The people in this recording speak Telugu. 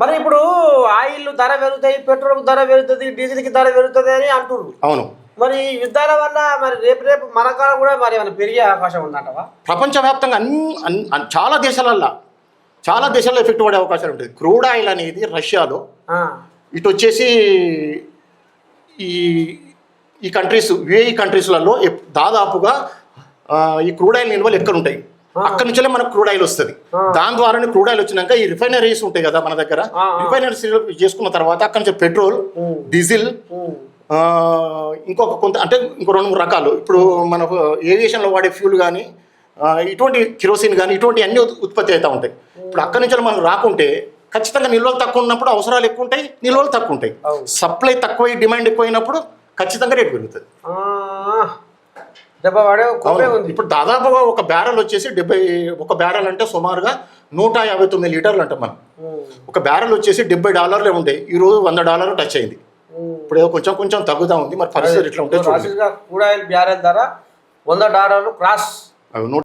మరి ఇప్పుడు ఆయిల్ ధర పెరుగుతాయి, పెట్రోల్ ధర పెరుగుతుంది, డీజిల్ కి ధర పెరుగుతుంది అని అంటున్నారు. అవును. మరి యుద్ధాల వల్ల మరి రేపు మన కాడ కూడా మరి ఏమైనా పెరిగే అవకాశం ఉందంటవా? ప్రపంచవ్యాప్తంగా చాలా దేశాల్లో ఎఫెక్ట్ పడే అవకాశాలు ఉంటుంది. క్రూడ్ ఆయిల్ అనేది రష్యాలో, ఇటు వచ్చేసి ఈ కంట్రీస్ యుఏఈ కంట్రీస్లలో దాదాపుగా ఈ క్రూడ్ ఆయిల్ నిల్వలు ఎక్కడ ఉంటాయి, అక్కడి నుంచే మనకు క్రూడ్ ఆయిల్ వస్తుంది. దాని ద్వారానే క్రూడ్ ఆయిల్ వచ్చినాక ఈ రిఫైనరీస్ ఉంటాయి కదా మన దగ్గర, రిఫైనరీస్ చేసుకున్న తర్వాత అక్కడి నుంచి పెట్రోల్, డీజిల్, ఇంకో 2-3 రకాలు ఇప్పుడు మన ఏవియేషన్లో వాడే ఫ్యూల్ కానీ ఇటువంటి కిరోసిన్ కానీ ఇటువంటి అన్ని ఉత్పత్తి అవుతూ ఉంటాయి. ఇప్పుడు అక్కడి నుంచి మనం రాకుంటే ఖచ్చితంగా నిల్వలు తక్కువ ఉన్నప్పుడు అవసరాలు ఎక్కువ ఉంటాయి, నిల్వలు తక్కువ ఉంటాయి. సప్లై తక్కువ, డిమాండ్ ఎక్కువైనప్పుడు ఖచ్చితంగా రేటు పెరుగుతుంది. ఇప్పుడు దాదాపుగా ఒక బ్యారెల్ వచ్చేసి ఒక బ్యారెల్ అంటే సుమారుగా 159 లీటర్లు అంటాం మనం. ఒక బ్యారెల్ వచ్చేసి $70 ఉంటాయి, ఈరోజు $100 టచ్ అయింది. ఇప్పుడు ఏదో కొంచెం తగ్గుతా ఉంది. మరి పరిస్థితి ఇట్లా ఉంటే బ్యారెల్ ధర $100 క్రాస్.